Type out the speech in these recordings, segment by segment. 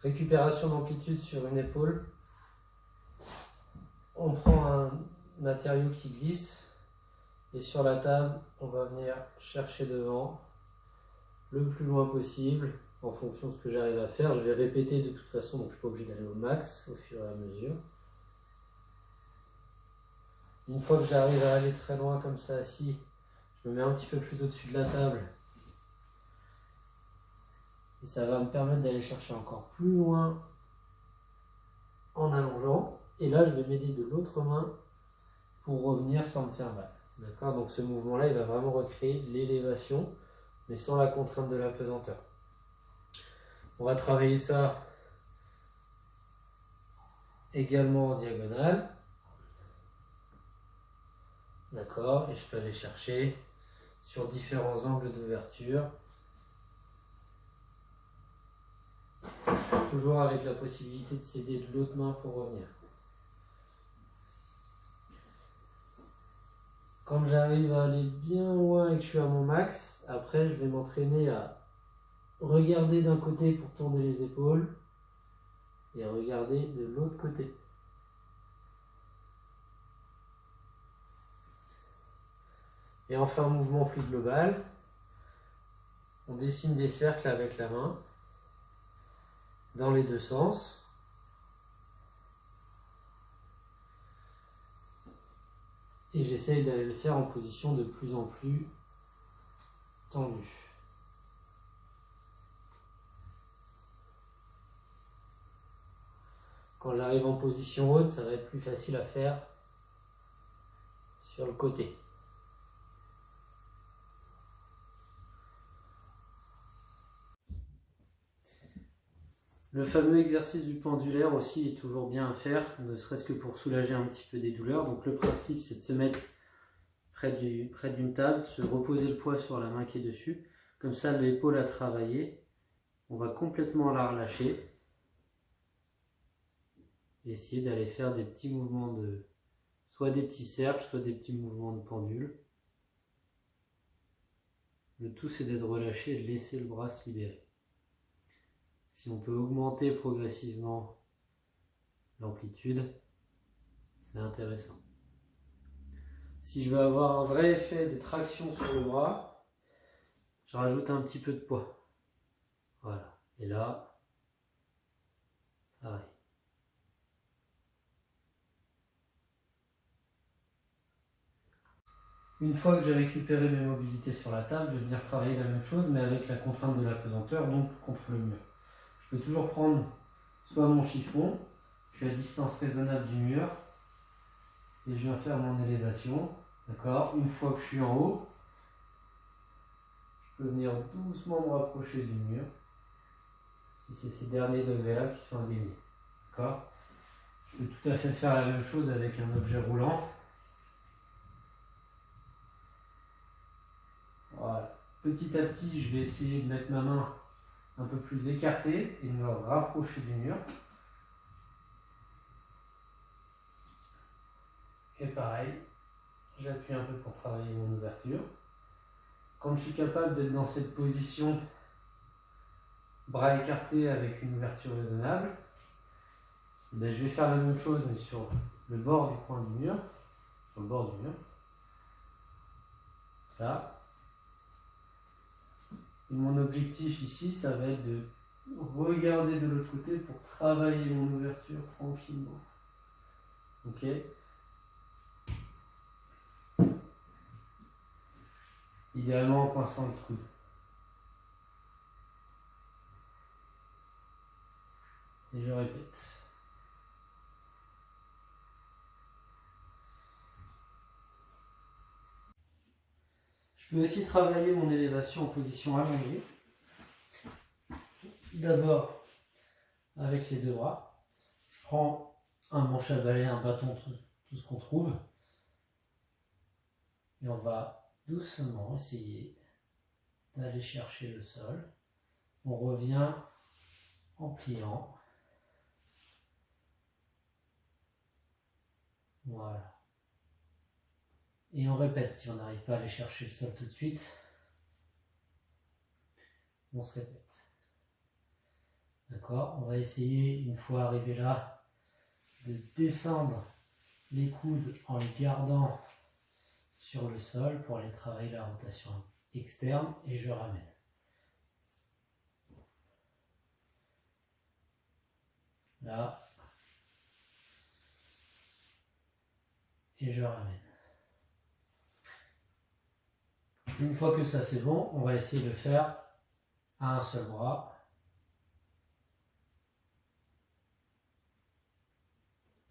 Récupération d'amplitude sur une épaule. On prend un matériau qui glisse et sur la table, on va venir chercher devant le plus loin possible en fonction de ce que j'arrive à faire. Je vais répéter de toute façon, donc je ne suis pas obligé d'aller au max au fur et à mesure. Une fois que j'arrive à aller très loin comme ça assis, je me mets un petit peu plus au-dessus de la table. Et ça va me permettre d'aller chercher encore plus loin en allongeant. Et là, je vais m'aider de l'autre main pour revenir sans me faire mal. D'accord? Donc ce mouvement-là, il va vraiment recréer l'élévation, mais sans la contrainte de la pesanteur. On va travailler ça également en diagonale. D'accord? Et je peux aller chercher sur différents angles d'ouverture. Toujours avec la possibilité de s'aider de l'autre main pour revenir. Quand j'arrive à aller bien loin et que je suis à mon max, après je vais m'entraîner à regarder d'un côté pour tourner les épaules et à regarder de l'autre côté. Et enfin, mouvement plus global. On dessine des cercles avec la main dans les deux sens. Et j'essaye d'aller le faire en position de plus en plus tendue. Quand j'arrive en position haute, ça va être plus facile à faire sur le côté. Le fameux exercice du pendulaire aussi est toujours bien à faire, ne serait-ce que pour soulager un petit peu des douleurs. Donc le principe, c'est de se mettre près d'une table, se reposer le poids sur la main qui est dessus. Comme ça, l'épaule a travaillé. On va complètement la relâcher. Et essayer d'aller faire des petits mouvements de... soit des petits cercles, soit des petits mouvements de pendule. Le tout, c'est d'être relâché et de laisser le bras se libérer. Si on peut augmenter progressivement l'amplitude, c'est intéressant. Si je veux avoir un vrai effet de traction sur le bras, je rajoute un petit peu de poids. Voilà. Et là, pareil. Une fois que j'ai récupéré mes mobilités sur la table, je vais venir travailler la même chose, mais avec la contrainte de la pesanteur, donc contre le mur. Je peux toujours prendre soit mon chiffon, je suis à distance raisonnable du mur, et je viens faire mon élévation. D'accord? Une fois que je suis en haut, je peux venir doucement me rapprocher du mur, si c'est ces derniers degrés-là qui sont à gagner. D'accord? Je peux tout à fait faire la même chose avec un objet roulant. Voilà. Petit à petit, je vais essayer de mettre ma main un peu plus écartée et de me rapprocher du mur. Et pareil, j'appuie un peu pour travailler mon ouverture. Quand je suis capable d'être dans cette position, bras écartés avec une ouverture raisonnable, ben je vais faire la même chose mais sur le bord du coin du mur, sur le bord du mur. Là. Et mon objectif ici, ça va être de regarder de l'autre côté pour travailler mon ouverture tranquillement. Ok? Idéalement en coinçant le coude. Et je répète. Je peux aussi travailler mon élévation en position allongée. D'abord avec les deux bras. Je prends un manche à balai, un bâton, tout ce qu'on trouve. Et on va doucement essayer d'aller chercher le sol. On revient en pliant. Voilà. Et on répète, si on n'arrive pas à aller chercher le sol tout de suite, on se répète. D'accord? On va essayer, une fois arrivé là, de descendre les coudes en les gardant sur le sol pour aller travailler la rotation externe et je ramène. Là. Et je ramène. Une fois que ça c'est bon, on va essayer de le faire à un seul bras.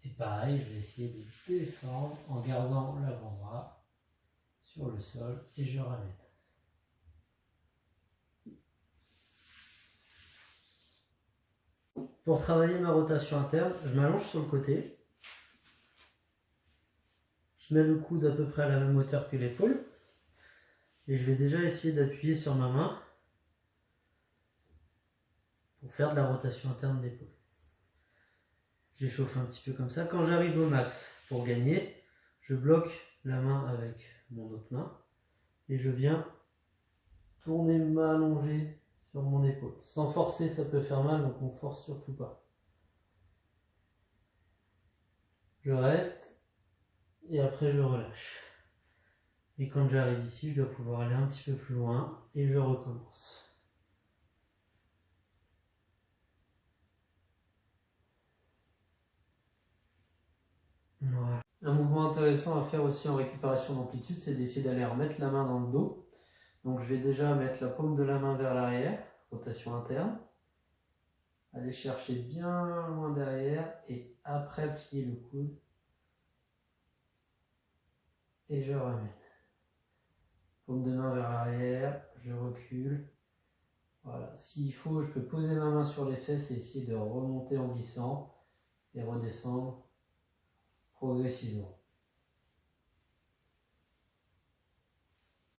Et pareil, je vais essayer de descendre en gardant l'avant-bras sur le sol et je ramène. Pour travailler ma rotation interne, je m'allonge sur le côté. Je mets le coude à peu près à la même hauteur que l'épaule. Et je vais déjà essayer d'appuyer sur ma main pour faire de la rotation interne d'épaule. J'échauffe un petit peu comme ça. Quand j'arrive au max pour gagner, je bloque la main avec mon autre main et je viens tourner, m'allonger sur mon épaule. Sans forcer, ça peut faire mal, donc on force surtout pas. Je reste et après je relâche. Et quand j'arrive ici, je dois pouvoir aller un petit peu plus loin et je recommence. Voilà. Un mouvement intéressant à faire aussi en récupération d'amplitude, c'est d'essayer d'aller remettre la main dans le dos. Donc je vais déjà mettre la paume de la main vers l'arrière, rotation interne. Aller chercher bien loin derrière et après plier le coude. Et je ramène. Paume de main vers l'arrière, je recule. Voilà, s'il faut, je peux poser ma main sur les fesses et essayer de remonter en glissant et redescendre progressivement.